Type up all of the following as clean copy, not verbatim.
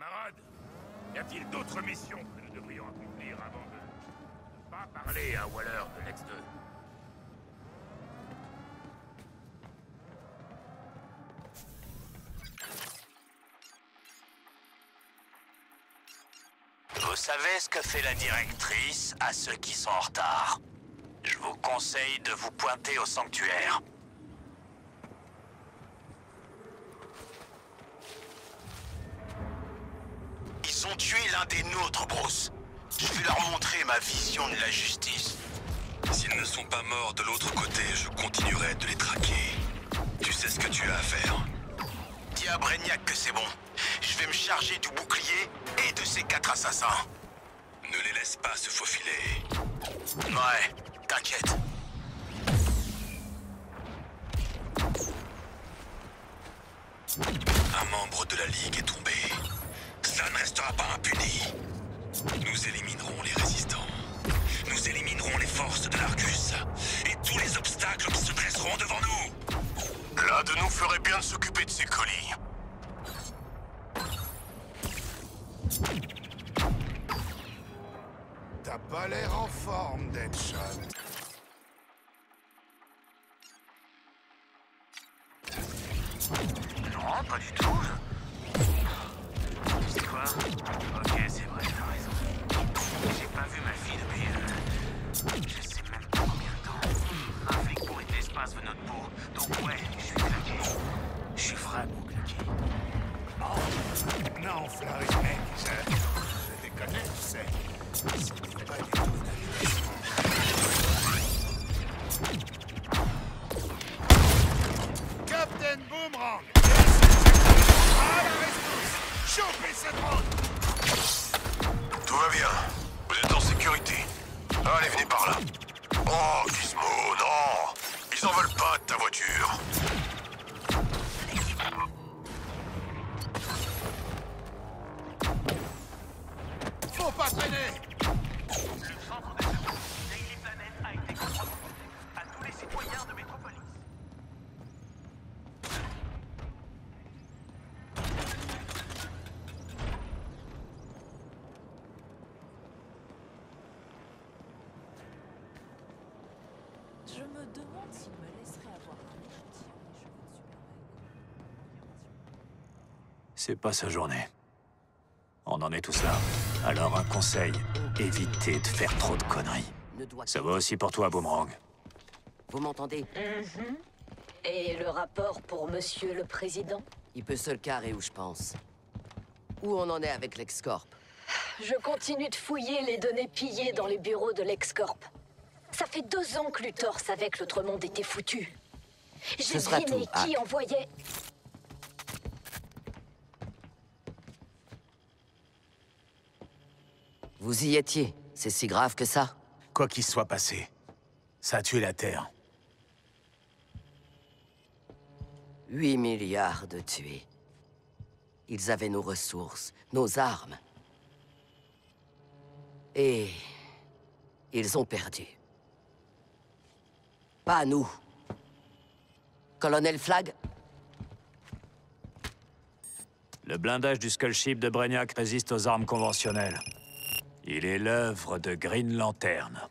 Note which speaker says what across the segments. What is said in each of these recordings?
Speaker 1: Camarades, y a-t-il d'autres missions que nous devrions accomplir avant de pas parler à Waller de l'ex-2?
Speaker 2: Vous savez ce que fait la directrice à ceux qui sont en retard? Je vous conseille de vous pointer au sanctuaire. Ils ont tué l'un des nôtres, Bruce. Je vais leur montrer ma vision de la justice.
Speaker 3: S'ils ne sont pas morts de l'autre côté, je continuerai de les traquer. Tu sais ce que tu as à faire.
Speaker 2: Dis à Brainiac que c'est bon. Je vais me charger du bouclier et de ces 4 assassins.
Speaker 3: Ne les laisse pas se faufiler.
Speaker 2: Ouais, t'inquiète.
Speaker 3: Un membre de la Ligue est tombé. Ça ne restera pas impuni. Nous éliminerons les résistants. Nous éliminerons les forces de l'Argus. Et tous les obstacles qui se dresseront devant nous.
Speaker 2: L'un de nous ferait bien de s'occuper de ces colis.
Speaker 4: T'as pas l'air en forme, Deadshot.
Speaker 2: Non, pas du tout. Tu sais quoi? Ok, c'est vrai, t'as raison. J'ai pas vu ma fille depuis... je sais même pas combien de temps. Un flic pourri de l'espace veut notre peau. Donc ouais, je suis claqué. Je suis vraiment claqué.
Speaker 4: Oh, non, Floyd, mec, je déconne, tu sais. C'est pas du tout une agression. Captain Boomerang! À la rescousse! Chopez ce drone!
Speaker 2: Tout va bien. Vous êtes en sécurité. Allez, venez par là. Oh, Gizmo, non! Ils en veulent pas de ta voiture.
Speaker 4: Faut pas traîner!
Speaker 2: Le centre de secours Daily Planet a été contrôlé. À tous les citoyens de Métropolis.
Speaker 5: Je me demande s'il me laisserait avoir un échantillon des cheveux de Superman.
Speaker 6: C'est pas sa journée. On en est tous là. Alors un conseil, évitez de faire trop de conneries. Ça va aussi pour toi, Boomerang.
Speaker 7: Vous m'entendez?
Speaker 8: Et le rapport pour Monsieur le Président?
Speaker 7: Il peut se le carrer où je pense. Où on en est avec l'Excorp?
Speaker 8: Je continue de fouiller les données pillées dans les bureaux de l'Excorp. Ça fait 2 ans que Luthor savait que l'autre monde était foutu. J'ai
Speaker 7: sera
Speaker 8: deviné
Speaker 7: tout,
Speaker 8: qui envoyait...
Speaker 7: Vous y étiez. C'est si grave que ça?
Speaker 6: Quoi qu'il soit passé, ça a tué la Terre.
Speaker 7: 8 milliards de tués. Ils avaient nos ressources, nos armes. Et... ils ont perdu. Pas nous. Colonel Flag?
Speaker 6: Le blindage du Skullship de Brainiac résiste aux armes conventionnelles. Il est l'œuvre de Green Lantern.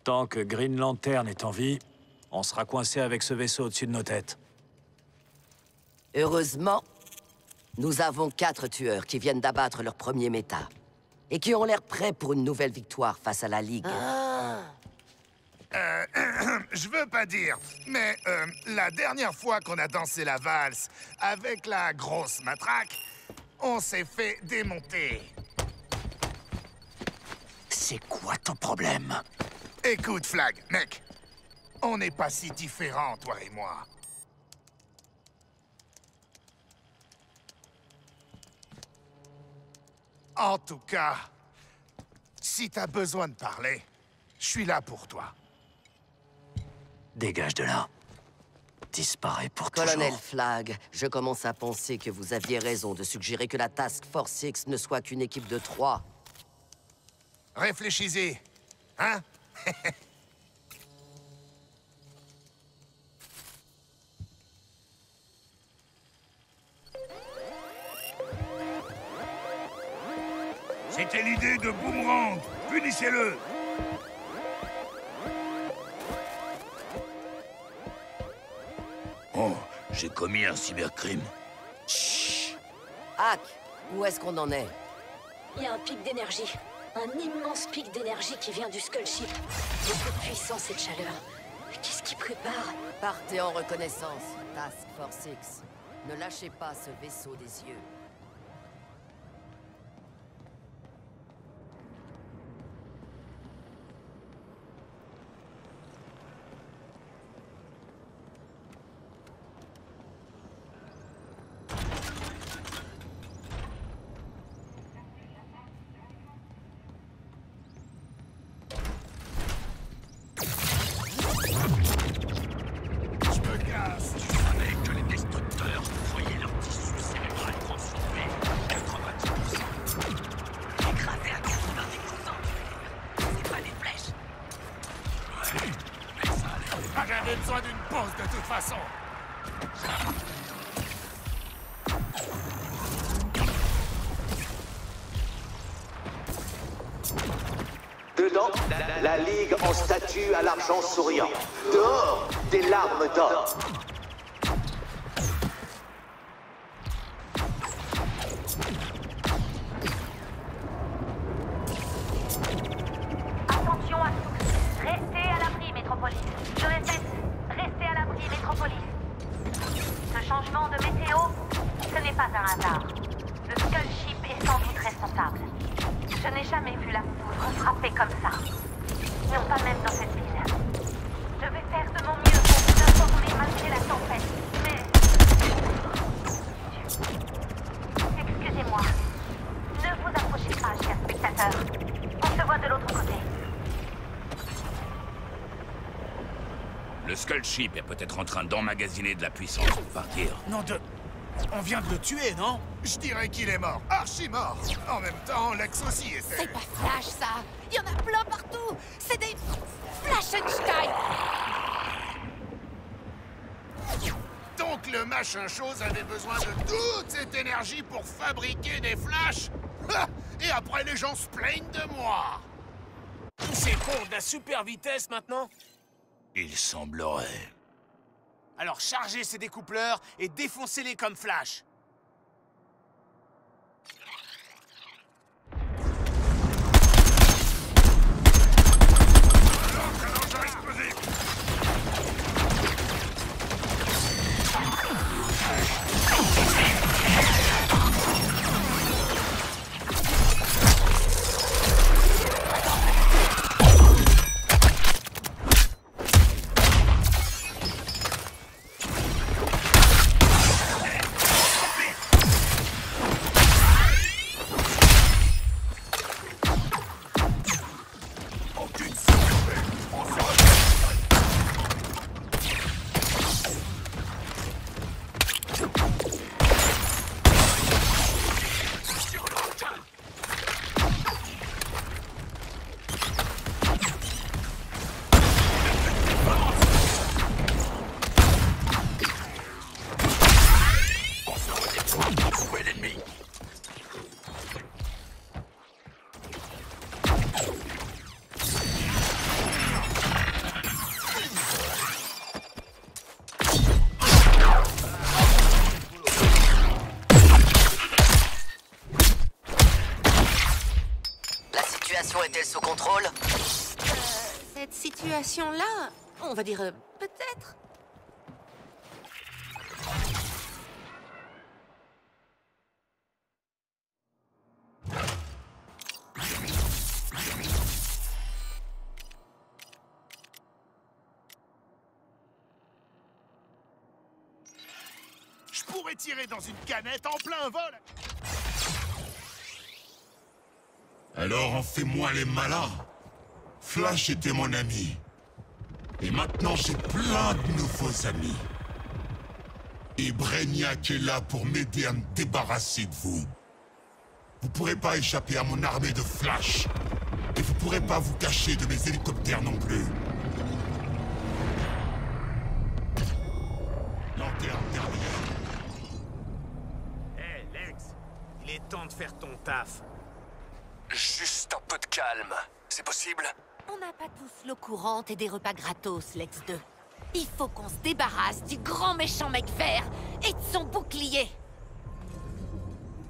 Speaker 6: Tant que Green Lantern est en vie, on sera coincé avec ce vaisseau au-dessus de nos têtes.
Speaker 7: Heureusement, nous avons 4 tueurs qui viennent d'abattre leur premier méta. Et qui ont l'air prêts pour une nouvelle victoire face à la Ligue.
Speaker 4: Je veux pas dire, mais la dernière fois qu'on a dansé la valse avec la grosse matraque, on s'est fait démonter.
Speaker 6: C'est quoi ton problème?
Speaker 4: Écoute, Flag, mec, on n'est pas si différents, toi et moi. En tout cas, si t'as besoin de parler, je suis là pour toi.
Speaker 6: Dégage de là. Disparais pour
Speaker 7: Colonel
Speaker 6: toujours.
Speaker 7: Flag, je commence à penser que vous aviez raison de suggérer que la Task Force X ne soit qu'une équipe de 3.
Speaker 4: Réfléchissez, hein?
Speaker 1: C'était l'idée de Boomerang. Punissez-le. Oh, j'ai commis un cybercrime. Chut.
Speaker 7: Hack, où est-ce qu'on en est?
Speaker 8: Il y a un pic d'énergie. Un immense pic d'énergie qui vient du Skull Ship. Beaucoup de puissance et de chaleur. Qu'est-ce qui prépare?
Speaker 7: Partez en reconnaissance, Task Force X. Ne lâchez pas ce vaisseau des yeux.
Speaker 4: J'avais besoin d'une pause de toute façon.
Speaker 9: Dedans, la Ligue en statue à l'argent souriant. Dehors, des larmes d'or.
Speaker 10: Attention à tous. Restez à l'abri, Métropolis. Je répète, restez à l'abri, Métropolis. Ce changement de météo, ce n'est pas un hasard. Le Skull Ship est sans doute responsable. Je n'ai jamais vu la foudre frapper comme ça. Non, pas même dans cette ville. Je vais faire de mon mieux pour vous informer malgré la tempête, mais... Excusez-moi. Ne vous approchez pas, chers spectateurs. On se voit de l'autre côté.
Speaker 1: Le Skull Ship est peut-être en train d'emmagasiner de la puissance pour partir.
Speaker 4: Non de... On vient de le tuer, non? Je dirais qu'il est mort. Archi mort. En même temps, Lex aussi était...
Speaker 5: C'est pas Flash, ça! Il y en a plein partout! C'est des... Flashenstein!
Speaker 4: Donc le machin chose avait besoin de toute cette énergie pour fabriquer des flashs? Ha! Et après les gens se plaignent de moi.
Speaker 11: C'est pour de la super vitesse maintenant?
Speaker 1: Il semblerait.
Speaker 11: Alors chargez ces découpleurs et défoncez-les comme Flash.
Speaker 7: Est-elle sous contrôle?
Speaker 5: Cette situation-là, on va dire peut-être.
Speaker 4: Je pourrais tirer dans une canette en plein vol.
Speaker 12: Alors en fais-moi les malins. Flash était mon ami. Et maintenant j'ai plein de nouveaux amis. Et Brainiac est là pour m'aider à me débarrasser de vous. Vous pourrez pas échapper à mon armée de Flash. Et vous pourrez pas vous cacher de mes hélicoptères non plus. Lanterne terminée.
Speaker 11: Hé, Lex, il est temps de faire ton taf.
Speaker 3: Juste un peu de calme. C'est possible?
Speaker 13: On n'a pas tous l'eau courante et des repas gratos, Lex 2. Il faut qu'on se débarrasse du grand méchant mec vert et de son bouclier.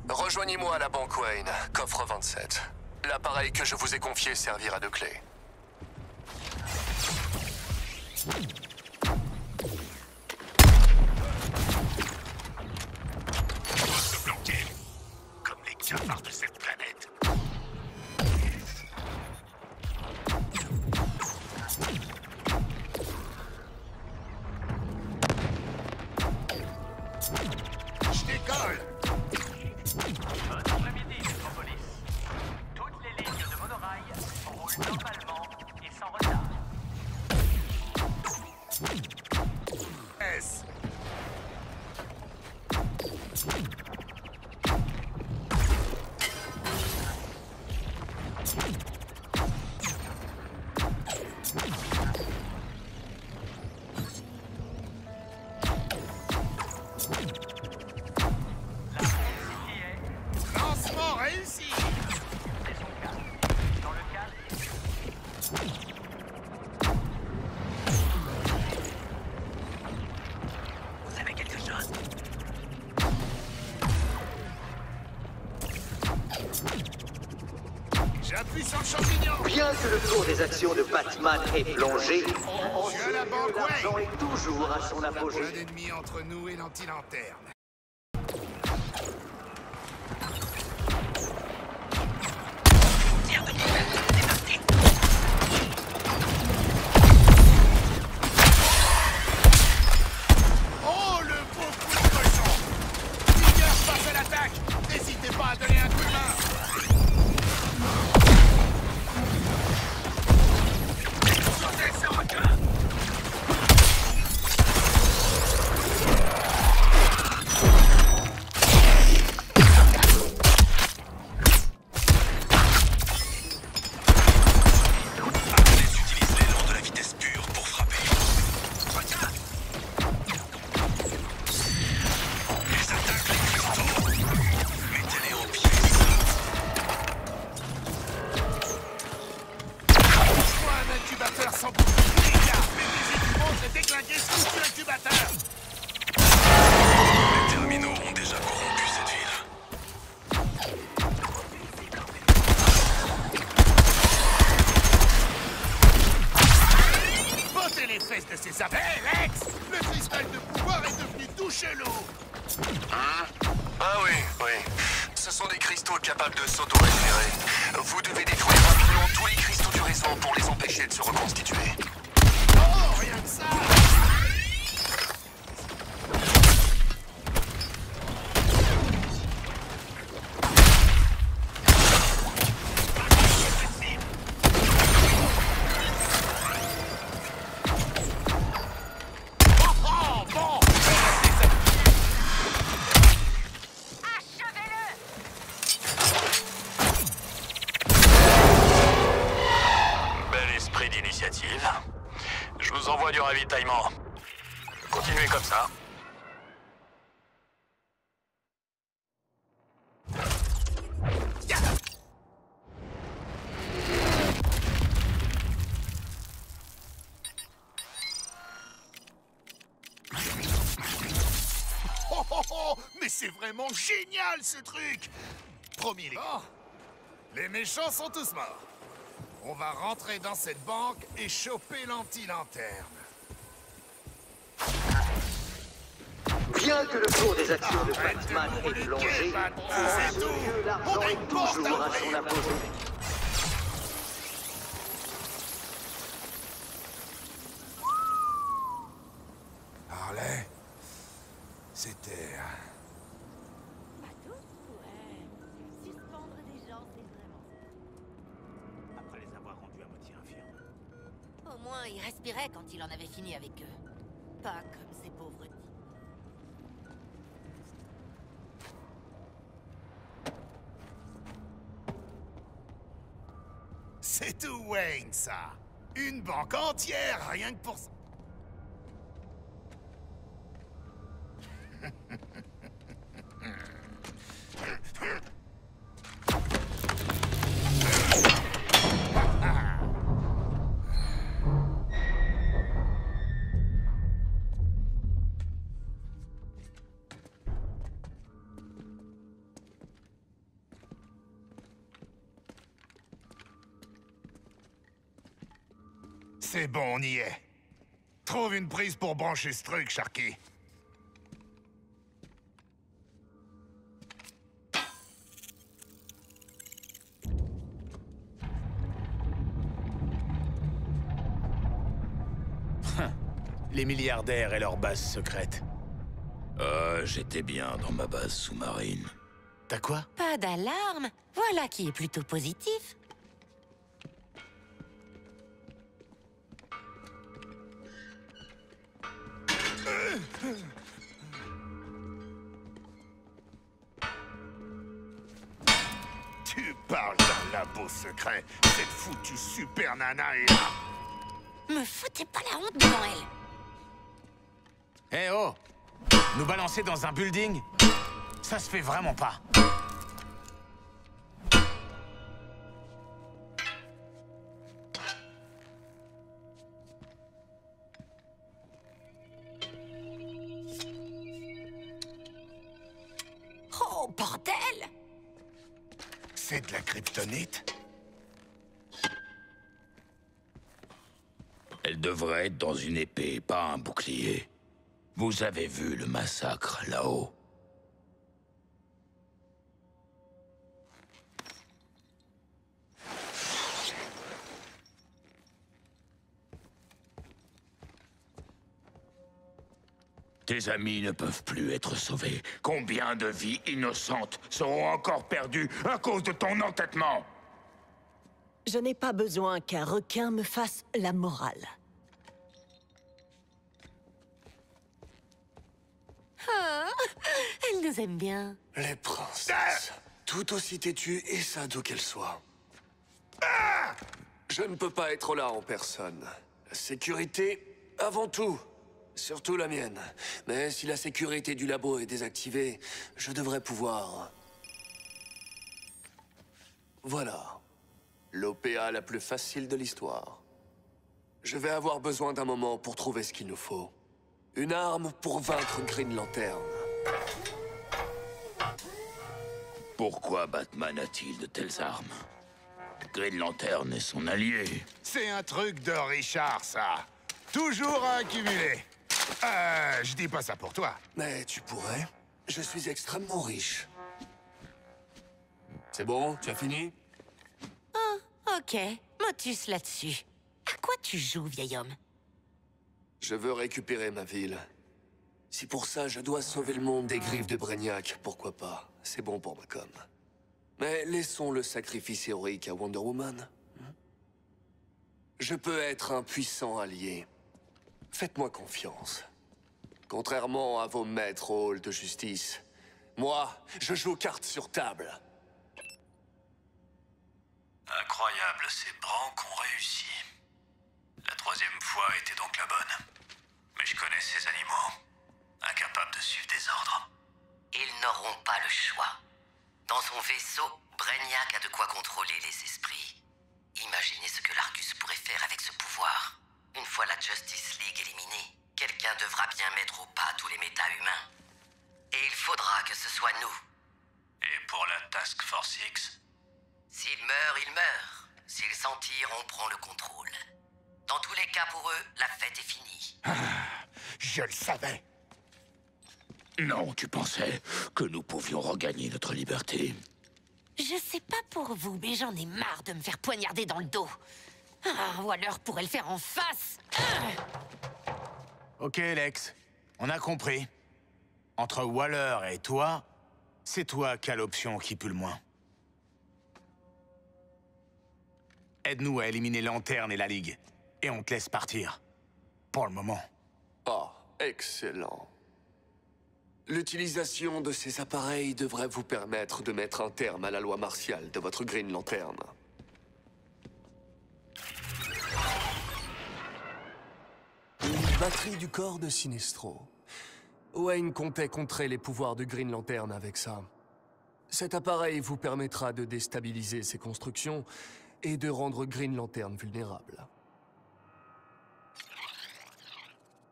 Speaker 3: Rejoignez-moi à la banque Wayne, coffre 27. L'appareil que je vous ai confié servira de clé.
Speaker 1: On va se planquer, comme les cafards de cette planète.
Speaker 4: Je décolle!
Speaker 2: Bon après-midi, Métropolis. Toutes les lignes de monorail roulent normalement et sans retard.
Speaker 4: S. Lancement réussi!
Speaker 2: C'est son cas. Dans le cadre...
Speaker 3: Vous avez quelque chose?
Speaker 4: J'appuie sur le champignon!
Speaker 9: Bien que le cours des actions de Batman ait plongé, en
Speaker 4: Je suis à la banque
Speaker 9: l'argent
Speaker 4: Wayne!
Speaker 9: est toujours à son
Speaker 4: Un
Speaker 9: apogée.
Speaker 4: ennemi entre nous et l'anti-lanterne. Oh, le beau coup de cochon! Vigueur face à l'attaque! N'hésitez pas à donner un coup de main!
Speaker 3: Arbalète utilise l'élan de la vitesse pure pour frapper. Retiens! Ils attaquent les cristaux. Mettez-les en pièces.
Speaker 4: Soit un incubateur sans bouclier, les gars! Les musiques du monde se déglinguer sous l'incubateur!
Speaker 3: Les terminaux ont déjà corrompu cette ville.
Speaker 4: Bottez les fesses de ces abeilles! Hey, Rex! Le cristal de pouvoir est devenu tout chelou!
Speaker 3: Ah oui, oui. Ce sont des cristaux capables de s'auto-régénérer. Vous devez détruire rapidement tous les cristaux du réseau pour les empêcher de se reconstituer.
Speaker 4: Oh, rien que ça! Oh, bon!
Speaker 10: Achevez-le!
Speaker 6: Bel esprit d'initiative. Je vous envoie du ravitaillement. Continuez comme ça.
Speaker 4: Oh, oh, oh! Mais c'est vraiment génial, ce truc! Promis, les gars. Les méchants sont tous morts. On va rentrer dans cette banque et choper l'anti-lanterne.
Speaker 9: Bien que le cours des actions de Batman ait plongé,
Speaker 4: C'est tout!
Speaker 9: l'argent
Speaker 4: On a
Speaker 9: est
Speaker 4: une porte
Speaker 9: toujours
Speaker 4: à
Speaker 9: à son
Speaker 4: ouvrir.
Speaker 9: apogée.
Speaker 4: Harley, c'était...
Speaker 13: Pas tous? Ouais. Suspendre des gens, c'est vraiment...
Speaker 11: Après les avoir rendus à moitié infirmes.
Speaker 13: Au moins, il respirait quand il en avait fini avec eux. Pas comme ces pauvres types.
Speaker 4: C'est tout Wayne, ça! Une banque entière, rien que pour ça. C'est bon, on y est. Trouve une prise pour brancher ce truc, Sharky.
Speaker 11: Les milliardaires et leur base secrète.
Speaker 3: J'étais bien dans ma base sous-marine.
Speaker 11: T'as quoi?
Speaker 13: Pas d'alarme. Voilà qui est plutôt positif.
Speaker 4: Tu parles d'un labo secret. Cette foutue super nana est là.
Speaker 13: Me foutez pas la honte devant elle.
Speaker 11: Eh oh! Nous balancer dans un building? Ça se fait vraiment pas.
Speaker 13: Oh, bordel!
Speaker 4: C'est de la kryptonite?
Speaker 3: Elle devrait être dans une épée, pas un bouclier. Vous avez vu le massacre là-haut? Tes amis ne peuvent plus être sauvés. Combien de vies innocentes seront encore perdues à cause de ton entêtement?
Speaker 14: Je n'ai pas besoin qu'un requin me fasse la morale.
Speaker 13: Ah, elle nous aime bien.
Speaker 15: Les princesses, tout aussi têtues et sado qu'elles soient. Je ne peux pas être là en personne. La sécurité, avant tout. Surtout la mienne. Mais si la sécurité du labo est désactivée, je devrais pouvoir... Voilà. L'OPA la plus facile de l'histoire. Je vais avoir besoin d'un moment pour trouver ce qu'il nous faut. Une arme pour vaincre Green Lantern.
Speaker 3: Pourquoi Batman a-t-il de telles armes? Green Lantern est son allié.
Speaker 4: C'est un truc de Richard, ça. Toujours à accumuler. Je dis pas ça pour toi.
Speaker 15: Mais tu pourrais. Je suis extrêmement riche. C'est bon? Tu as fini?
Speaker 13: Oh, ok. Motus là-dessus. À quoi tu joues, vieil homme?
Speaker 15: Je veux récupérer ma ville. Si pour ça je dois sauver le monde des griffes de Brainiac, pourquoi pas? C'est bon pour ma com. Mais laissons le sacrifice héroïque à Wonder Woman. Je peux être un puissant allié. Faites-moi confiance. Contrairement à vos maîtres au hall de justice, moi, je joue carte sur table.
Speaker 6: Incroyable, ces branques ont réussi. La troisième fois était donc la bonne. Mais je connais ces animaux. Incapables de suivre des ordres.
Speaker 7: Ils n'auront pas le choix. Dans son vaisseau, Brainiac a de quoi contrôler les esprits. Imaginez ce que l'Argus pourrait faire avec ce pouvoir. Une fois la Justice League éliminée, quelqu'un devra bien mettre au pas tous les méta-humains. Et il faudra que ce soit nous.
Speaker 6: Et pour la Task Force X?
Speaker 7: S'ils meurent, ils meurent. S'ils s'en tirent, on prend le contrôle. Dans tous les cas, pour eux, la fête est finie.
Speaker 4: Je le savais.
Speaker 3: Non, tu pensais que nous pouvions regagner notre liberté.
Speaker 13: Je sais pas pour vous, mais j'en ai marre de me faire poignarder dans le dos. Ah, ou alors pourrait le faire en face.
Speaker 11: Ok, Lex. On a compris. Entre Waller et toi, c'est toi qui as l'option qui pue le moins. Aide-nous à éliminer Lanterne et la Ligue. Et on te laisse partir. Pour le moment.
Speaker 15: Oh, excellent. L'utilisation de ces appareils devrait vous permettre de mettre un terme à la loi martiale de votre Green Lantern. Une batterie du corps de Sinestro. Wayne comptait contrer les pouvoirs de Green Lantern avec ça. Cet appareil vous permettra de déstabiliser ses constructions et de rendre Green Lantern vulnérable.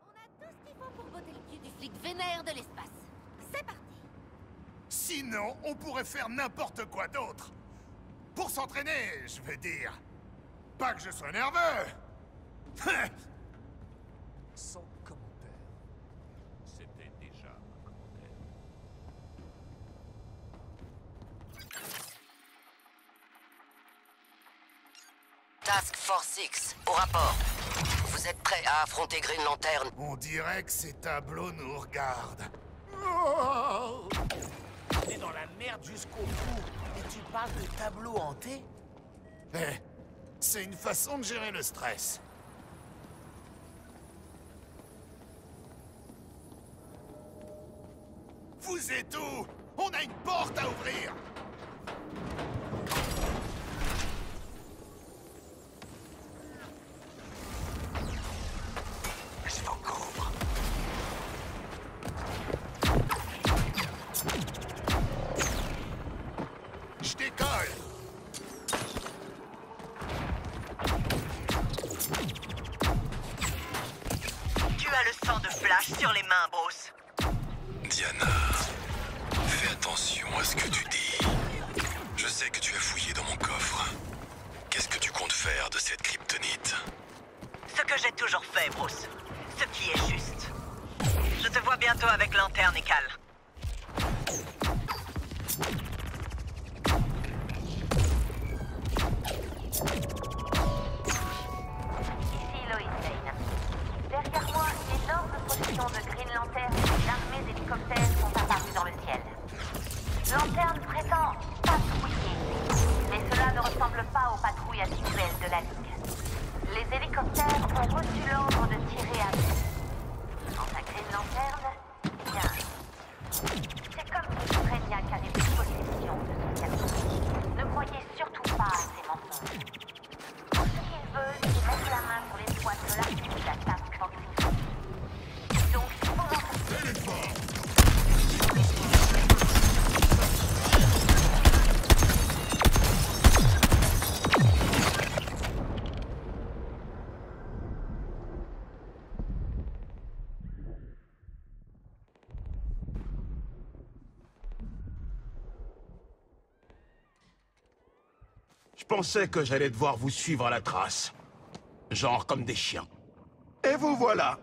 Speaker 13: On a tout ce qu'il faut pour botter le cul du flic vénère de l'espace. C'est parti.
Speaker 4: Sinon, on pourrait faire n'importe quoi d'autre. Pour s'entraîner, je veux dire. Pas que je sois nerveux.
Speaker 15: Sans commentaire.
Speaker 1: C'était déjà un commentaire.
Speaker 7: Task Force X, au rapport. Vous êtes prêts à affronter Green Lantern?
Speaker 4: On dirait que ces tableaux nous regardent.
Speaker 11: T'es dans la merde jusqu'au bout. Et tu parles de tableau hanté?
Speaker 4: Eh, c'est une façon de gérer le stress. Vous êtes où? On a une porte à ouvrir!
Speaker 3: Je vous couvre.
Speaker 4: Je décolle!
Speaker 16: Tu as le sang de Flash sur les mains, Bruce.
Speaker 3: Diana, fais attention à ce que tu dis. Je sais que tu as fouillé dans mon coffre. Qu'est-ce que tu comptes faire de cette kryptonite?
Speaker 16: Ce que j'ai toujours fait, Bruce. Ce qui est juste. Je te vois bientôt avec Lanterne et Cal.
Speaker 10: Ici Lois Lane. Derrière moi, d'énormes processions de Green Lantern et d'armées d'hélicoptères sont apparues dans le ciel. Lanterne prétend patrouiller, mais cela ne ressemble pas aux patrouilles habituelles de la Ligue. Les hélicoptères ont reçu l'ordre de tirer à vue. Quant à Green Lantern, bien, c'est comme si Brainiac avait pris possession de son cerveau. Ne croyez surtout pas à ces mensonges. Tout ce qu'il veut, c'est mettre la main sur les doigts de l'artiste de la Task Force X. Donc, pour
Speaker 17: Je pensais que j'allais devoir vous suivre à la trace. Genre comme des chiens. Et vous voilà.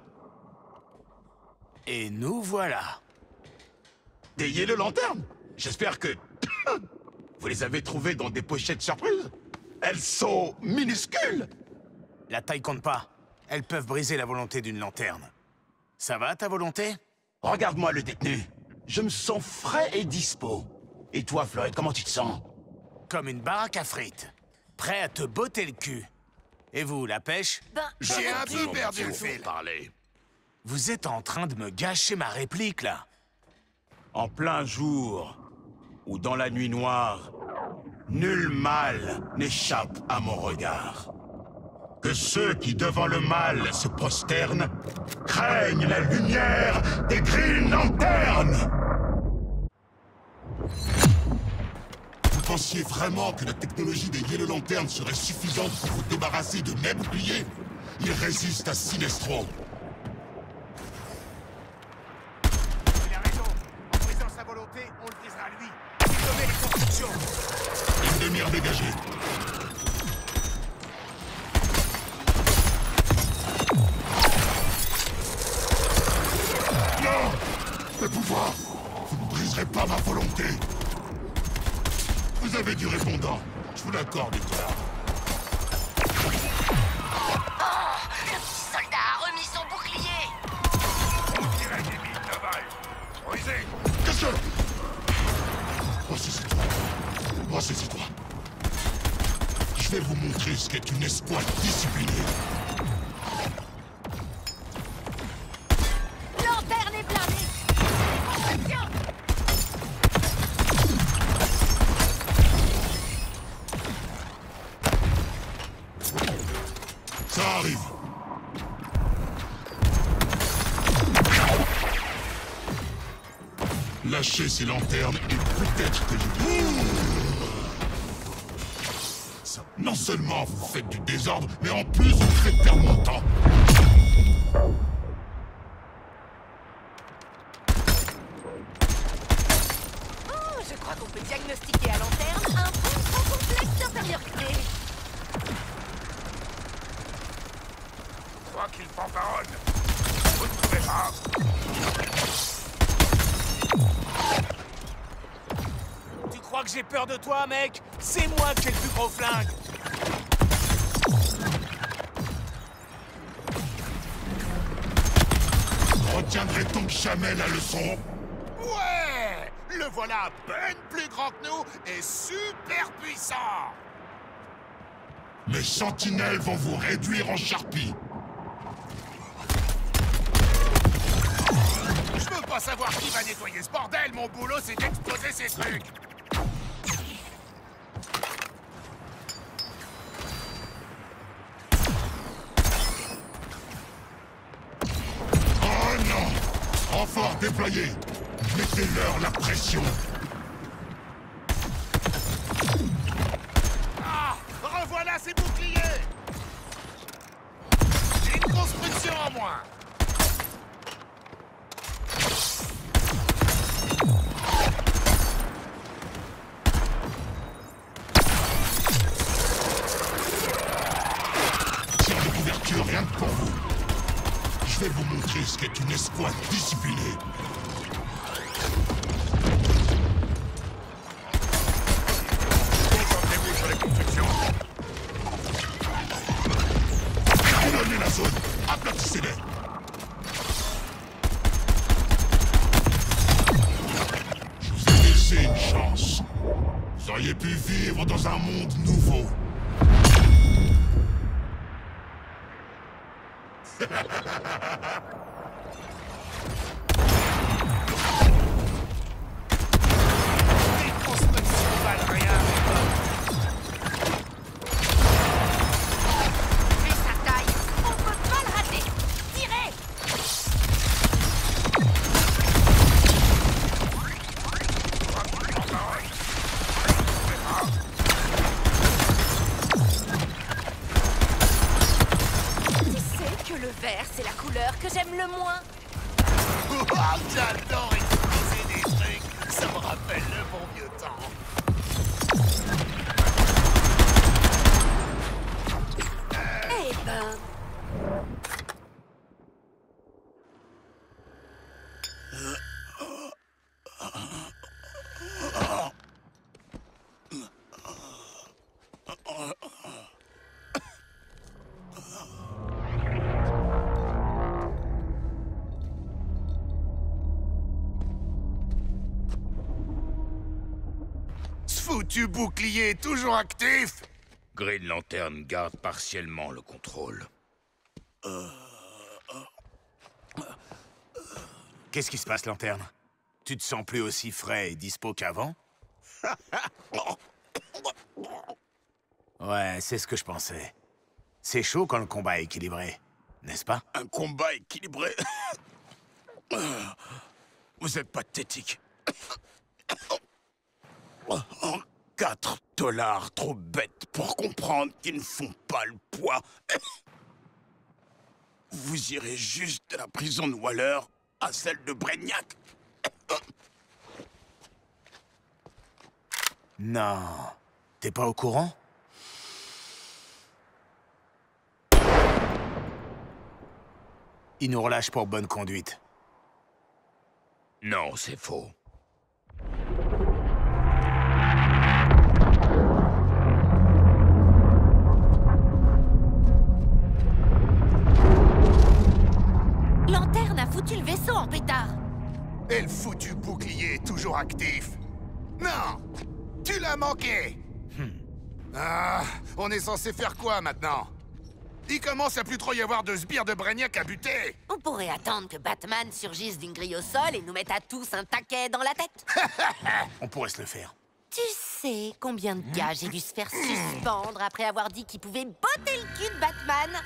Speaker 11: Et nous voilà.
Speaker 17: Des Yellow Lantern. J'espère que... vous les avez trouvées dans des pochettes surprises. Elles sont minuscules.
Speaker 11: La taille compte pas. Elles peuvent briser la volonté d'une lanterne. Ça va, ta volonté?
Speaker 17: Regarde-moi le détenu. Je me sens frais et dispo. Et toi, Floyd, comment tu te sens?
Speaker 11: Comme une baraque à frites. Prêt à te botter le cul. Et vous, la pêche?
Speaker 4: J'ai un peu perdu le fil.
Speaker 11: Vous êtes en train de me gâcher ma réplique, là.
Speaker 17: En plein jour, ou dans la nuit noire, nul mal n'échappe à mon regard. Que ceux qui, devant le mal, se prosternent, craignent la lumière des Green Lantern. Vous pensiez vraiment que la technologie des Yellow Lantern serait suffisante pour vous débarrasser de mes boucliers? Ils résistent à Sinestro.
Speaker 1: Il a raison. En brisant sa volonté, on le brisera lui. Dédommer les constructions.
Speaker 17: Une demi-heure dégagée. Non! Le pouvoir! Vous ne briserez pas ma volonté! Vous avez du répondant. Je vous l'accorde, Nicolas.
Speaker 7: Oh! Le petit soldat a remis son bouclier!
Speaker 1: On dirait des mines navales. Brisez.
Speaker 17: Qu'est-ce que... Ressaisis-toi. Ressaisis-toi. Je vais vous montrer ce qu'est une escouade disciplinée.
Speaker 13: Lanterne est blindée! Attention!
Speaker 17: Ça arrive. Lâchez ces lanternes et peut-être que je... Ça, non seulement vous faites du désordre, mais en plus vous faites perdre mon temps.
Speaker 13: Oh, je crois qu'on peut diagnostiquer à lanterne un point trop complexe d'infériorité.
Speaker 1: qu'il fanfaronne. Vous ne trouvez pas?
Speaker 11: Tu crois que j'ai peur de toi, mec? C'est moi qui ai le plus gros flingue.
Speaker 12: Retiendrait-on jamais la leçon?
Speaker 4: Ouais! Le voilà ben plus grand que nous et super puissant!
Speaker 12: Mes sentinelles vont vous réduire en charpie.
Speaker 4: Je veux pas savoir qui va nettoyer ce bordel, mon boulot c'est d'exploser ces trucs!
Speaker 12: Oh non! Renfort déployé! Mettez-leur la pression!
Speaker 4: Ah! Revoilà ces boucliers! J'ai une construction en moins!
Speaker 12: Tir de couverture, rien que pour vous. Je vais vous montrer ce qu'est une escouade disciplinée.
Speaker 1: Concentrez-vous sur les constructions.
Speaker 12: Canonnez la zone! Aplatissez-les! Je vous ai laissé une chance. Vous auriez pu vivre dans un monde nouveau.
Speaker 4: Les constructions valent rien!
Speaker 13: Mais sa taille, on peut pas le rater. Tirez! Tu sais que le vert, c'est la couleur que j'aime le moins.
Speaker 4: Oh, j'adore exploser des trucs! Ça me rappelle le bon vieux temps!
Speaker 13: Eh ben...
Speaker 4: Ce foutu bouclier est toujours actif!
Speaker 1: Green Lantern garde partiellement le contrôle.
Speaker 11: Qu'est-ce qui se passe, Lanterne? Tu te sens plus aussi frais et dispo qu'avant? Ouais, c'est ce que je pensais. C'est chaud quand le combat est équilibré, n'est-ce pas?
Speaker 17: Un combat équilibré. Vous êtes pathétique. 4 $, trop bêtes pour comprendre qu'ils ne font pas le poids. Vous irez juste de la prison de Waller à celle de Brainiac.
Speaker 11: Non. T'es pas au courant? Ils nous relâchent pour bonne conduite.
Speaker 1: Non, c'est faux.
Speaker 13: Lanterne a foutu le vaisseau en pétard.
Speaker 4: Et le foutu bouclier est toujours actif! Non! Tu l'as manqué! Ah, on est censé faire quoi maintenant? Il commence à plus trop y avoir de sbires de Brainiac à buter!
Speaker 13: On pourrait attendre que Batman surgisse d'une grille au sol et nous mette à tous un taquet dans la tête.
Speaker 11: On pourrait se le faire.
Speaker 13: Tu sais combien de gars j'ai vu se faire suspendre après avoir dit qu'il pouvait botter le cul de Batman?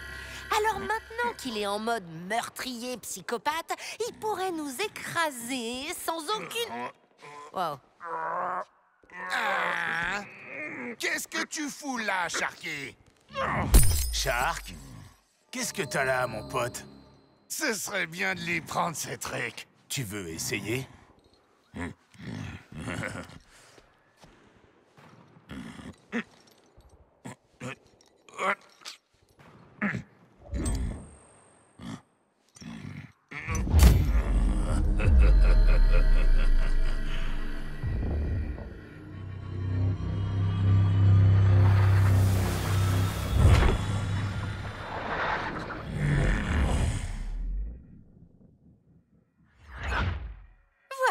Speaker 13: Alors maintenant qu'il est en mode meurtrier psychopathe, il pourrait nous écraser sans aucune... Wow.
Speaker 4: Ah, qu'est-ce que tu fous là, Sharky?
Speaker 11: Shark? Qu'est-ce que t'as là, mon pote?
Speaker 4: Ce serait bien de lui prendre ces trucs.
Speaker 11: Tu veux essayer?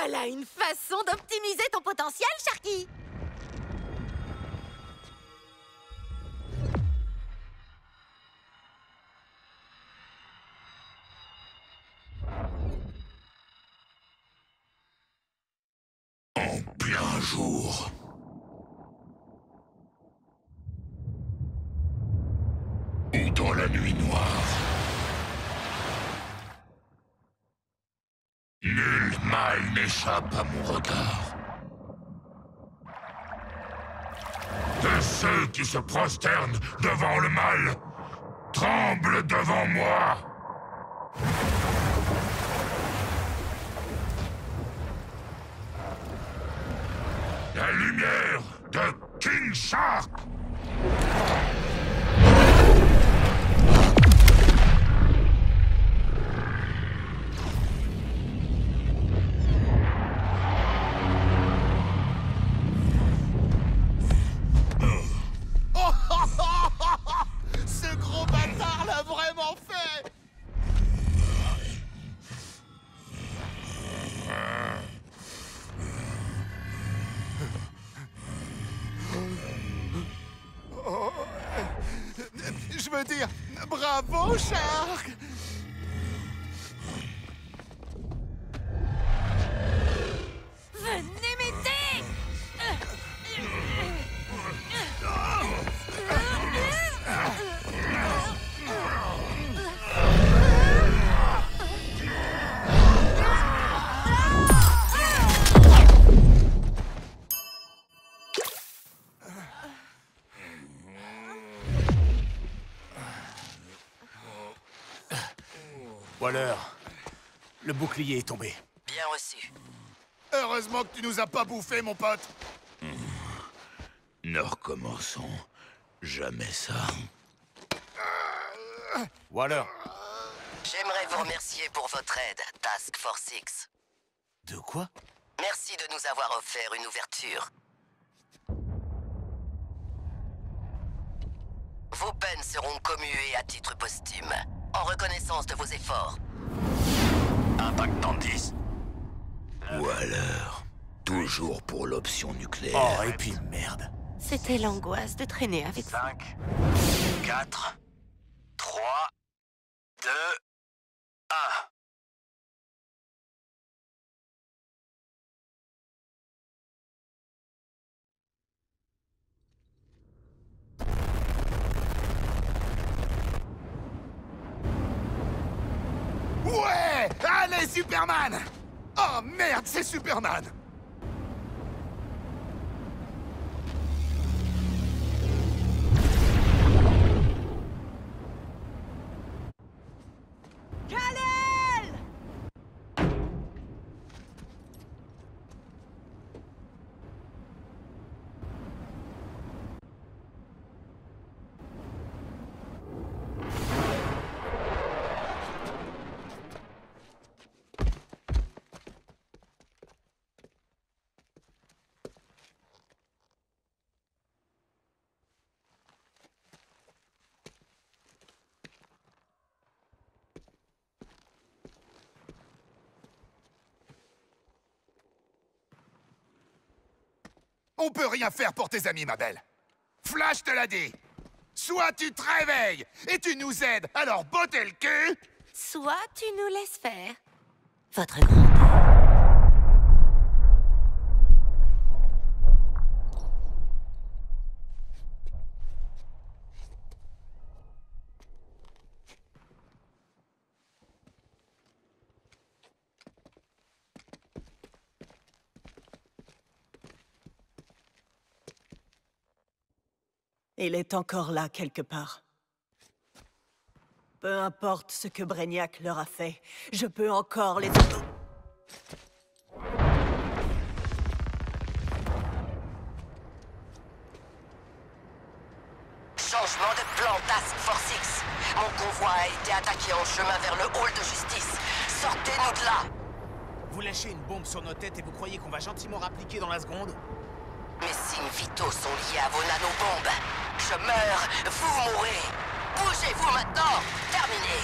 Speaker 13: Voilà une façon d'optimiser ton potentiel, Sharky!
Speaker 12: En plein jour. Ou dans la nuit noire. Nul mal n'échappe à mon regard. De ceux qui se prosternent devant le mal, tremblent devant moi. La lumière de King Shark!
Speaker 4: Ce gros bâtard l'a vraiment fait! Oh. Je veux dire, bravo, Shark!
Speaker 13: Venez m'aider!
Speaker 11: Waller, le bouclier est tombé.
Speaker 7: Bien reçu.
Speaker 4: Heureusement que tu nous as pas bouffé, mon pote.
Speaker 3: Ne recommençons jamais ça.
Speaker 11: Waller.
Speaker 7: J'aimerais vous remercier pour votre aide, Task Force X.
Speaker 11: De quoi?
Speaker 7: Merci de nous avoir offert une ouverture. Vos peines seront commuées à titre posthume, en reconnaissance de vos efforts.
Speaker 3: Impactant 10. Ou alors, toujours pour l'option nucléaire.
Speaker 11: Oh, et puis merde.
Speaker 13: C'était l'angoisse de traîner avec
Speaker 6: 5, 4, 3, 2, 1.
Speaker 4: Ouais! Allez, Superman! Oh merde, c'est Superman!
Speaker 5: Kal-El!
Speaker 4: On peut rien faire pour tes amis, ma belle. Flash te l'a dit. Soit tu te réveilles et tu nous aides, alors botter le cul.
Speaker 13: Soit tu nous laisses faire. Votre grandeur.
Speaker 14: Il est encore là, quelque part. Peu importe ce que Brainiac leur a fait, je peux encore les...
Speaker 7: Changement de plan, Task Force X. Mon convoi a été attaqué en chemin vers le hall de justice. Sortez-nous de là!
Speaker 11: Vous lâchez une bombe sur nos têtes et vous croyez qu'on va gentiment rappliquer dans la seconde?
Speaker 7: Mes signes vitaux sont liés à vos nanobombes. Je meurs, vous mourrez. Bougez-vous maintenant! Terminé!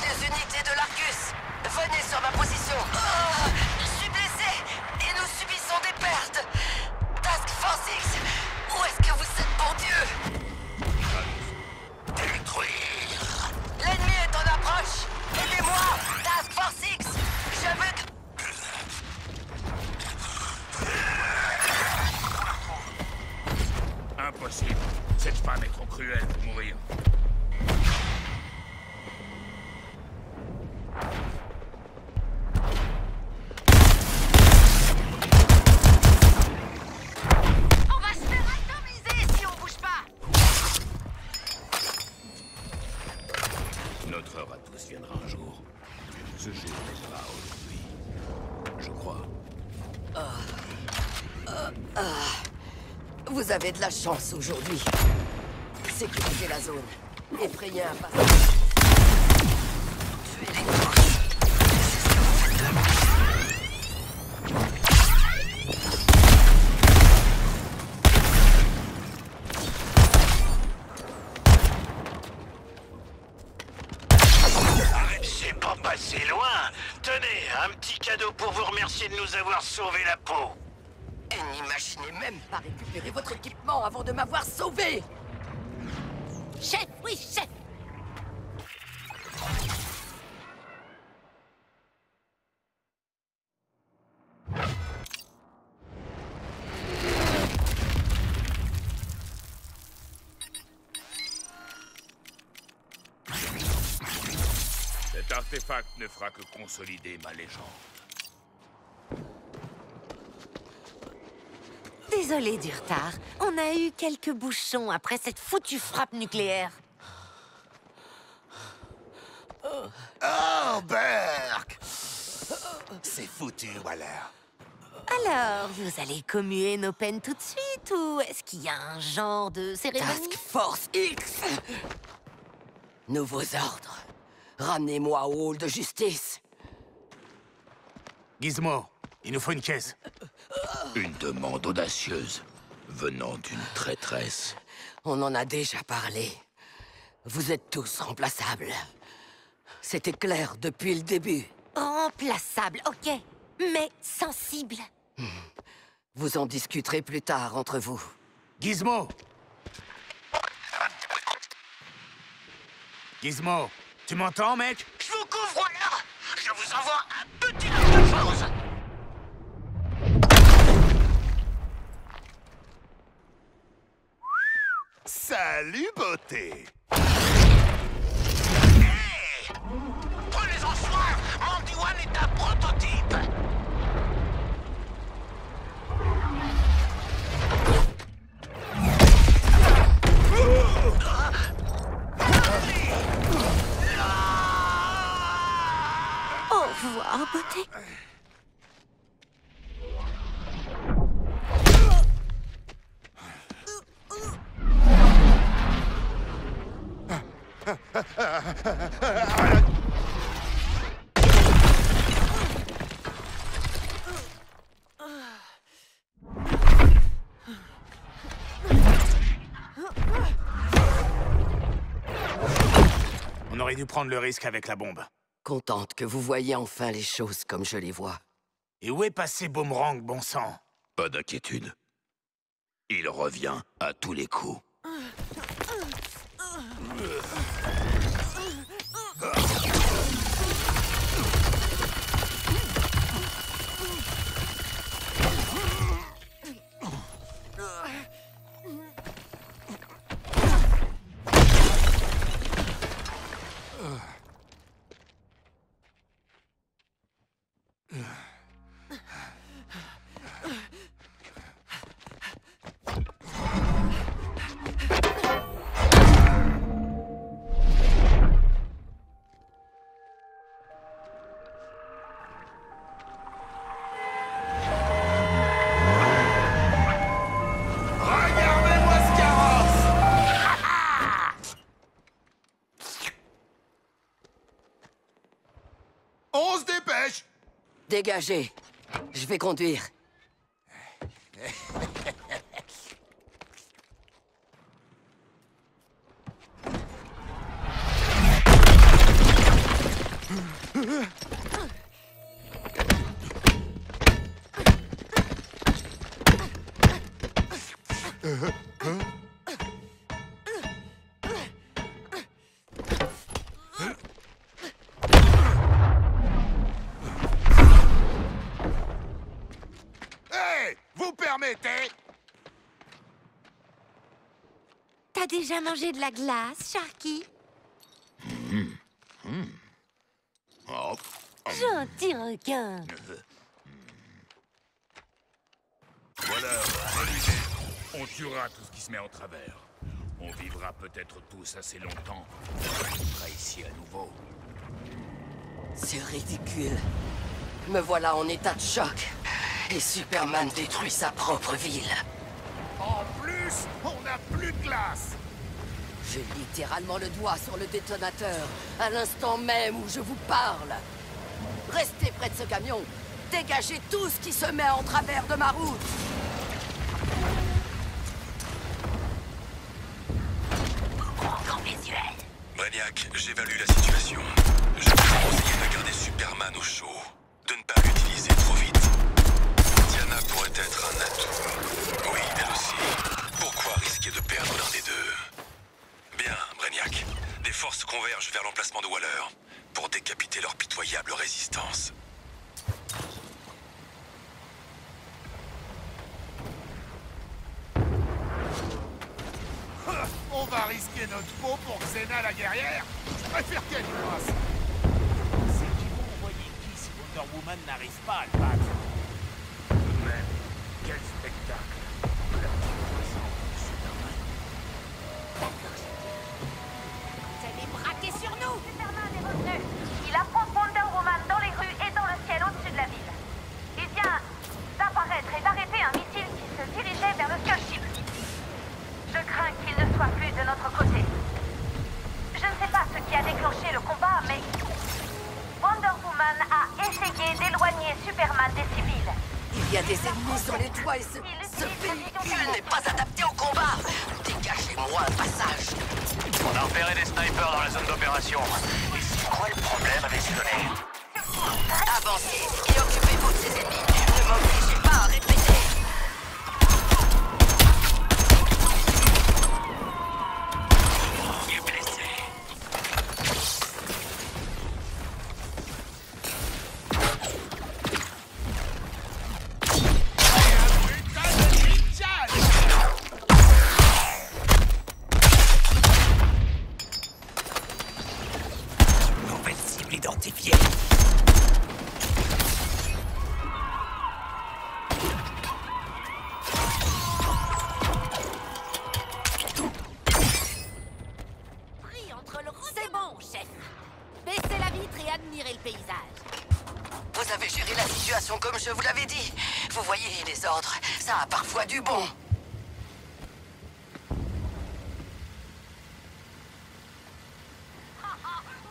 Speaker 7: les unités de l'Argus, venez sur ma position. Je suis blessé et nous subissons des pertes. Task Force X, où est-ce que vous êtes, bon Dieu?
Speaker 3: Détruire.
Speaker 7: L'ennemi est en approche. Aidez-moi, Task Force X. Je veux que...
Speaker 1: Impossible. Cette femme est trop cruelle pour mourir.
Speaker 10: On va se faire atomiser si on bouge pas.
Speaker 1: Notre heure à tous viendra un jour. Ce jour n'est pas aujourd'hui. Je crois.
Speaker 7: Vous avez de la chance aujourd'hui. Sécurisez la zone. Effrayez un passage. Tuez les tous. C'est ce que vous faites de moi.
Speaker 6: C'est pas passé loin. Tenez, un petit cadeau pour vous remercier de nous avoir sauvé la peau.
Speaker 7: Et n'imaginez même pas récupérer votre équipement avant de m'avoir sauvé.
Speaker 13: Chef, oui, chef.
Speaker 1: Cet artefact ne fera que consolider ma légende.
Speaker 13: Désolé du retard. On a eu quelques bouchons après cette foutue frappe nucléaire.
Speaker 4: Oh, Burke! C'est foutu, Waller.
Speaker 13: Alors, vous allez commuer nos peines tout de suite ou est-ce qu'il y a un genre de cérémonie?
Speaker 7: Task Force X. Nouveaux ordres. Ramenez-moi au hall de justice.
Speaker 11: Gizmo, il nous faut une caisse.
Speaker 3: Une demande audacieuse venant d'une traîtresse.
Speaker 7: On en a déjà parlé. Vous êtes tous remplaçables. C'était clair depuis le début.
Speaker 13: Remplaçable, ok. Mais sensible.
Speaker 7: Vous en discuterez plus tard entre vous.
Speaker 11: Gizmo! Gizmo, tu m'entends, mec?
Speaker 6: Je vous couvre là. Je vous envoie un petit peu de chose.
Speaker 4: Salut, beauté!
Speaker 6: Hey! Prenez-en soin. Mon Diwan est un prototype.
Speaker 13: Au revoir, beauté.
Speaker 11: On aurait dû prendre le risque avec la bombe.
Speaker 7: Contente que vous voyez enfin les choses comme je les vois.
Speaker 11: Et où est passé Boomerang, bon sang?
Speaker 3: Pas d'inquiétude. Il revient à tous les coups.
Speaker 4: Regardez-moi ce carrosse! On se dépêche!
Speaker 7: Dégagez. Je vais conduire.
Speaker 4: Hey, vous permettez?
Speaker 13: T'as déjà mangé de la glace, Sharky? Gentil requin.
Speaker 1: Voilà, reluisez. On tuera tout ce qui se met en travers. On vivra peut-être tous assez longtemps. On sera ici à nouveau.
Speaker 7: C'est ridicule. Me voilà en état de choc. Et Superman détruit sa propre ville.
Speaker 4: En plus, on n'a plus de glace.
Speaker 7: J'ai littéralement le doigt sur le détonateur, à l'instant même où je vous parle. Restez près de ce camion. Dégagez tout ce qui se met en travers de ma route.
Speaker 13: Grand visuel.
Speaker 3: Brainiac, j'évalue la situation. Je vous conseille de garder Superman au chaud. De ne pas l'utiliser trop vite. Diana pourrait être un atout. Oui, elle aussi. Pourquoi risquer de perdre l'un des deux? Bien, Brainiac. Des forces convergent vers l'emplacement de Waller pour décapiter leur pitoyable résistance.
Speaker 4: On va risquer notre peau pour Xena la guerrière. Je préfère qu'elle y passe.
Speaker 11: C'est qu'ils vont envoyer qui si Wonder Woman n'arrive pas à le battre?
Speaker 1: Tout de même, quel spectacle. La puissance de Superman.
Speaker 13: Vous allez braquer sur nous.
Speaker 10: Superman est revenu. Il affronte Wonder Woman dans les rues et dans le ciel au-dessus de la ville. Il vient d'apparaître et d'arrêter un missile qui se dirigeait vers le Skull Ship. Je crains qu'il ne soit plus de notre côté. Je ne sais pas ce qui a déclenché le combat, mais Wonder Woman a essayé d'éloigner Superman des civils.
Speaker 7: Il y a des ennemis sur les toits et ce véhicule n'est pas adapté au combat. Dégagez-moi un passage.
Speaker 6: On a repéré des snipers dans la zone d'opération. Et c'est quoi le problème avec ces données?
Speaker 7: Avancez et occupez-vous de ces ennemis. Ne m'obligez pas à répéter.
Speaker 6: Nouvelle cible identifiée.
Speaker 13: C'est bon, chef. Baissez la vitre et admirez le paysage.
Speaker 7: Vous avez géré la situation comme je vous l'avais dit. Vous voyez, les ordres, ça a parfois du bon.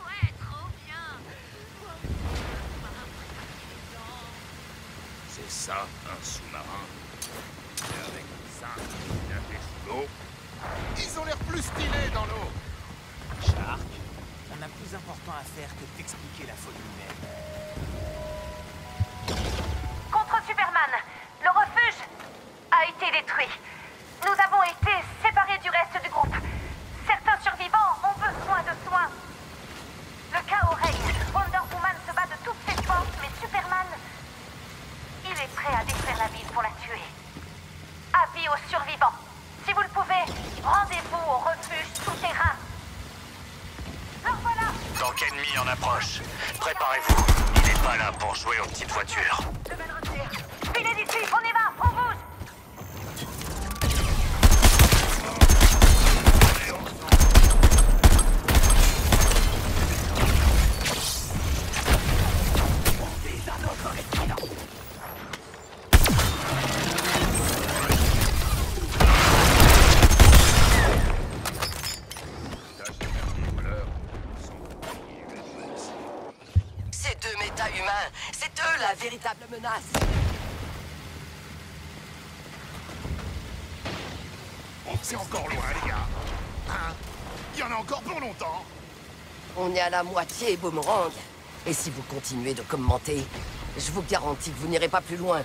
Speaker 13: Ouais, trop bien.
Speaker 1: C'est ça, un sous-marin. Et avec ça, il y a des sous l'eau.
Speaker 4: Ils ont l'air plus stylés dans l'eau.
Speaker 11: Shark, on a plus important à faire que d'expliquer la folie humaine.
Speaker 10: Contre Superman, le refuge a été détruit. Nous avons été séparés du reste du groupe. Certains survivants ont besoin de soins. Le chaos règne. Wonder Woman se bat de toutes ses forces, mais Superman, il est prêt à détruire la ville pour la tuer. Avis aux survivants. Si vous le pouvez, rendez-vous au refuge souterrain. Alors voilà.
Speaker 6: Tank ennemi en approche. Préparez-vous. Il n'est pas là pour jouer aux petites voitures.
Speaker 10: Filez d'ici, on y va, on bouge.
Speaker 7: Ces deux méta-humains, c'est eux la véritable menace.
Speaker 4: C'est encore loin, les gars. Hein? Il y en a encore pour longtemps.
Speaker 7: On est à la moitié, Boomerang. Et si vous continuez de commenter, je vous garantis que vous n'irez pas plus loin.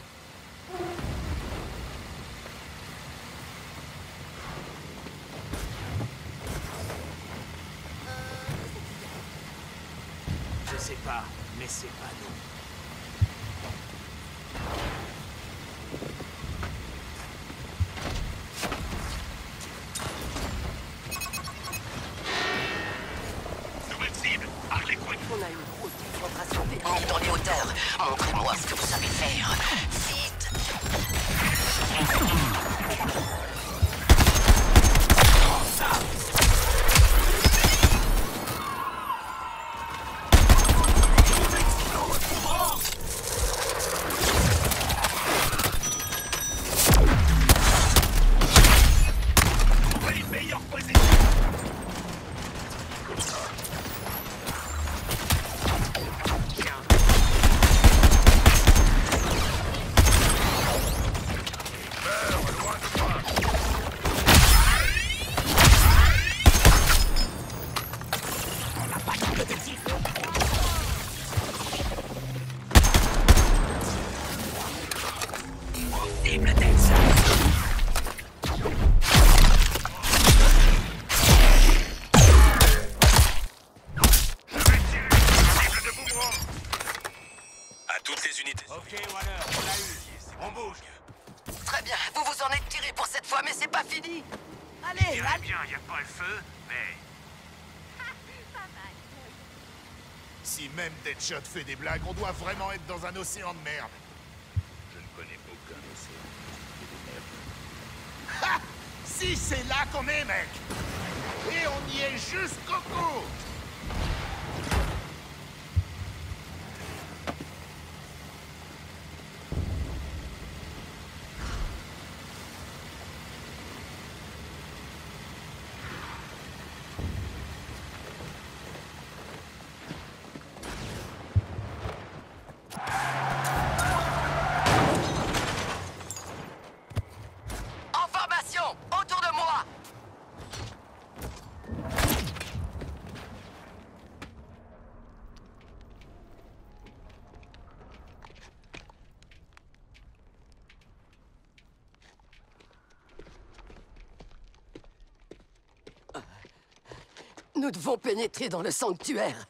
Speaker 11: pas, mais c'est pas nous.
Speaker 3: Nouvelle cible, Harley Quinn.
Speaker 7: On a une grosse concentration d'ennemis dans les hauteurs. Montrez-moi ce que vous savez faire. Vite. Très bien, vous vous en êtes tiré pour cette fois, mais c'est pas fini. Allez,
Speaker 2: bien, y a pas le feu, mais...
Speaker 4: Si même Deadshot fait des blagues, on doit vraiment être dans un océan de merde.
Speaker 1: Je ne connais aucun océan de merde.
Speaker 4: Ha! Si, c'est là qu'on est, mec. Et on y est jusqu'au bout.
Speaker 7: Autour de moi! Nous devons pénétrer dans le sanctuaire.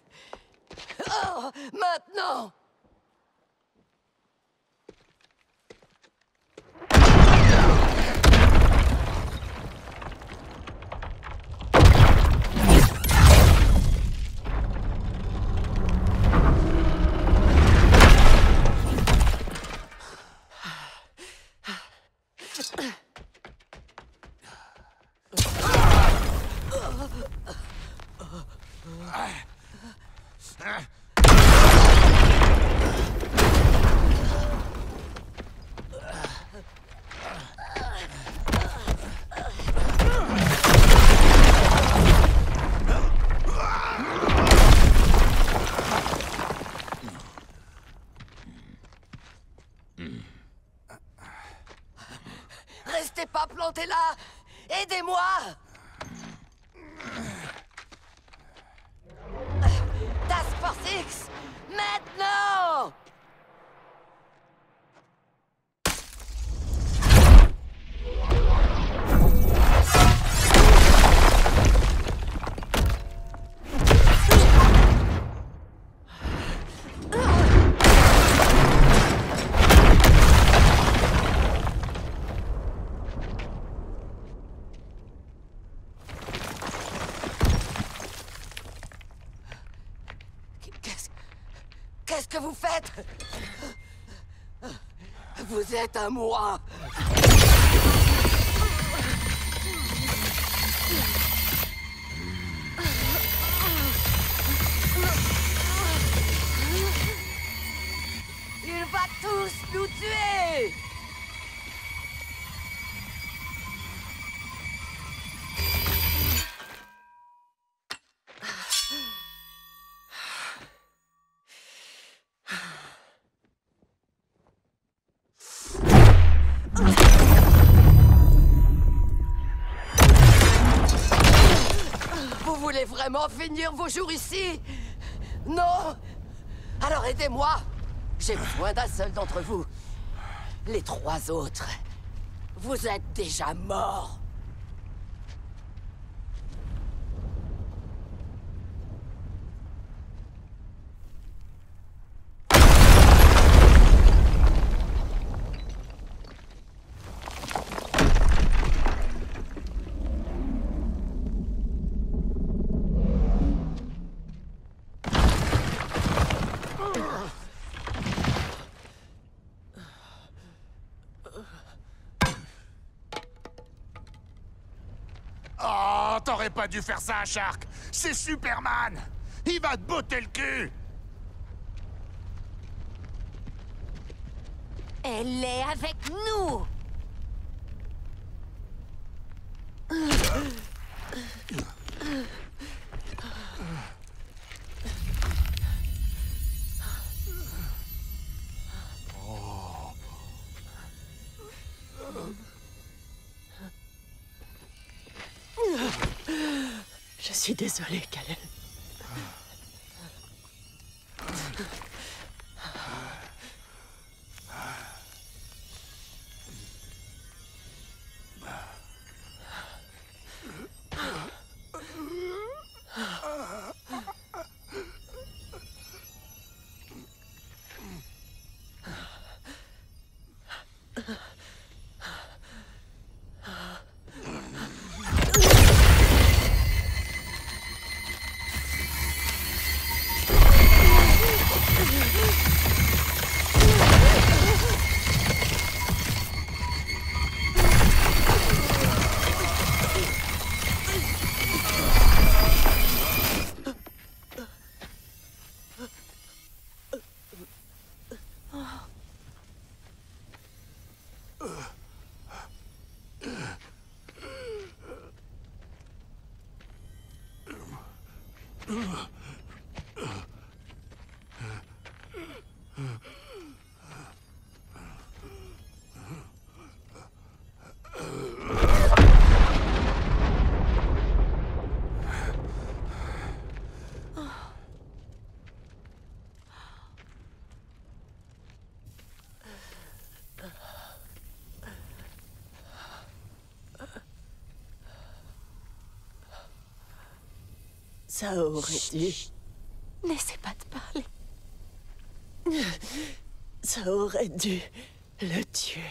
Speaker 7: Oh, maintenant! Restez pas plantés là! Aidez-moi! Task Force X! Maintenant! Qu'est-ce que vous faites? Vous êtes à moi. Il va tous nous tuer! Vous voulez vraiment finir vos jours ici? Non? Alors aidez-moi! J'ai besoin d'un seul d'entre vous. Les trois autres, vous êtes déjà morts.
Speaker 4: Oh, t'aurais pas dû faire ça à Shark. C'est Superman. Il va te botter le cul.
Speaker 13: Elle est avec nous!
Speaker 14: Je suis désolée, Kal-El. Ça aurait dû...
Speaker 13: N'essaie pas de parler.
Speaker 14: Ça aurait dû le tuer.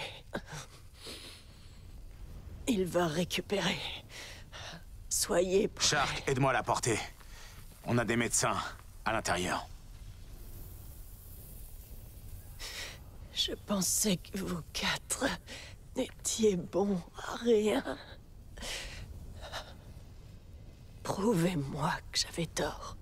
Speaker 14: Il va récupérer. Soyez prêts.
Speaker 11: Shark, aide-moi à la porter. On a des médecins à l'intérieur.
Speaker 14: Je pensais que vous quatre n'étiez bons à rien. Prouvez-moi que j'avais tort.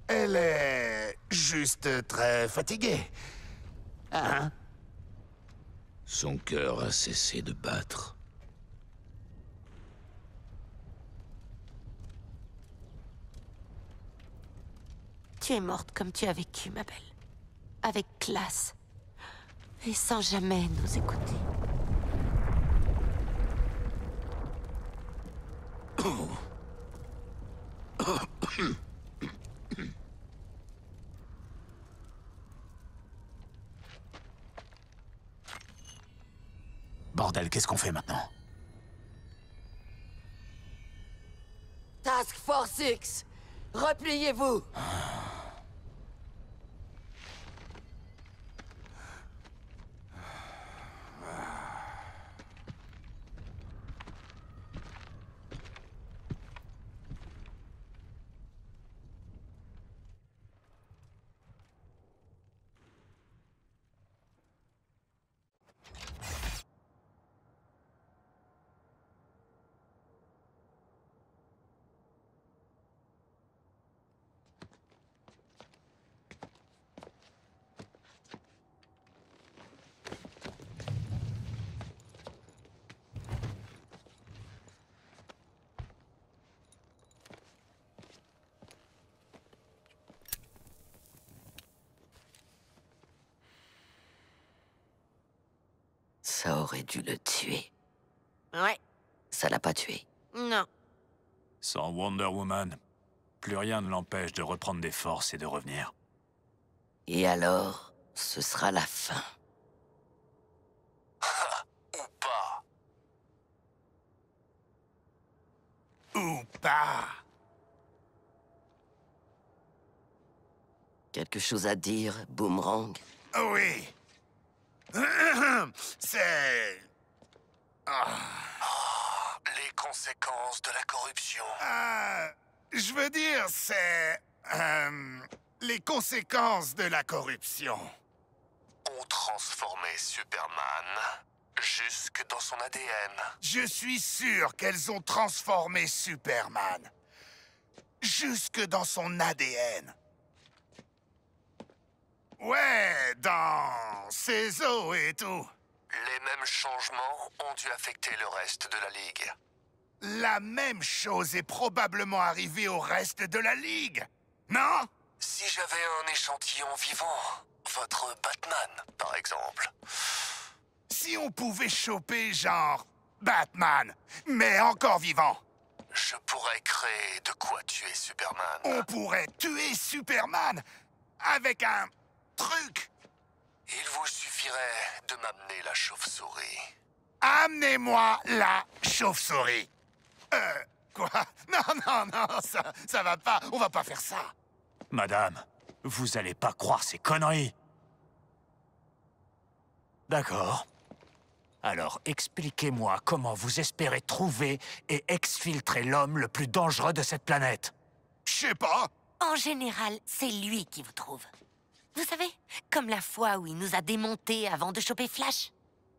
Speaker 4: Elle est juste très fatiguée. Hein?
Speaker 1: Son cœur a cessé de battre.
Speaker 13: Tu es morte comme tu as vécu, ma belle. Avec classe. Et sans jamais nous écouter.
Speaker 11: Bordel, qu'est-ce qu'on fait maintenant?
Speaker 18: Task Force X, repliez-vous.
Speaker 7: Ça aurait dû le tuer.
Speaker 13: Ouais.
Speaker 7: Ça l'a pas tué.
Speaker 13: Non.
Speaker 19: Sans Wonder Woman, plus rien ne l'empêche de reprendre des forces et de revenir.
Speaker 7: Et alors, ce sera la fin.
Speaker 4: Ou pas. Ou pas.
Speaker 7: Quelque chose à dire, Boomerang?
Speaker 4: Oui. C'est...
Speaker 3: Les conséquences de la corruption.
Speaker 4: Je veux dire, c'est... les conséquences de la corruption.
Speaker 15: On transformait Superman jusque dans son ADN.
Speaker 4: Je suis sûr qu'elles ont transformé Superman. Jusque dans son ADN. Ouais, dans ses os et tout.
Speaker 15: Les mêmes changements ont dû affecter le reste de la Ligue.
Speaker 4: La même chose est probablement arrivée au reste de la Ligue, non?
Speaker 15: Si j'avais un échantillon vivant, votre Batman, par exemple.
Speaker 4: Si on pouvait choper, genre, Batman, mais encore vivant.
Speaker 15: Je pourrais créer de quoi tuer Superman.
Speaker 4: On pourrait tuer Superman avec un truc.
Speaker 15: Il vous suffirait de m'amener la chauve-souris.
Speaker 4: Amenez-moi la chauve-souris. Quoi? Non, ça va pas. On va pas faire ça.
Speaker 19: Madame, vous allez pas croire ces conneries. D'accord. Alors, expliquez-moi comment vous espérez trouver et exfiltrer l'homme le plus dangereux de cette planète.
Speaker 4: Je sais pas.
Speaker 13: En général, c'est lui qui vous trouve. Vous savez, comme la fois où il nous a démontés avant de choper Flash.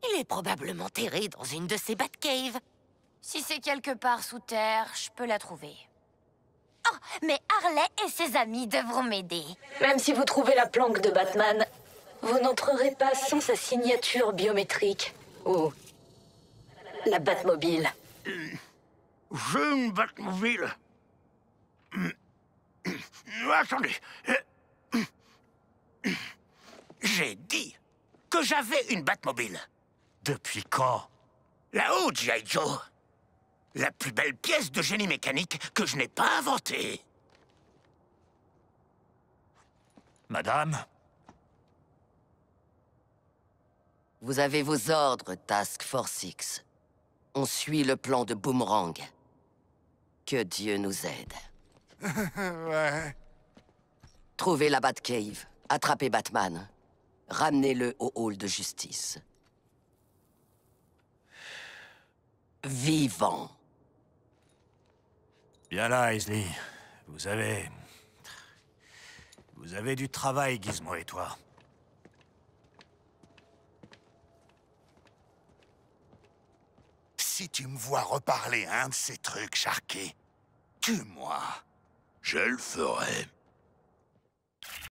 Speaker 13: Il est probablement terré dans une de ces Batcaves.
Speaker 10: Si c'est quelque part sous terre, je peux la trouver. Oh, mais Harley et ses amis devront m'aider.
Speaker 8: Même si vous trouvez la planque de Batman, vous n'entrerez pas sans sa signature biométrique. Ou la Batmobile.
Speaker 1: J'ai une Batmobile. Attendez. J'ai dit que j'avais une Batmobile.
Speaker 19: Depuis quand?
Speaker 1: Là-haut, G.I. Joe. La plus belle pièce de génie mécanique que je n'ai pas inventée.
Speaker 19: Madame?
Speaker 18: Vous avez vos ordres, Task Force X. On suit le plan de Boomerang. Que Dieu nous aide.
Speaker 4: Ouais.
Speaker 18: Trouvez la Batcave, attrapez Batman, ramenez-le au hall de justice. Vivant.
Speaker 19: Bien là, Isley. Vous avez du travail, Gizmo et toi.
Speaker 4: Si tu me vois reparler un de ces trucs, Sharky, tue-moi.
Speaker 1: Je le ferai.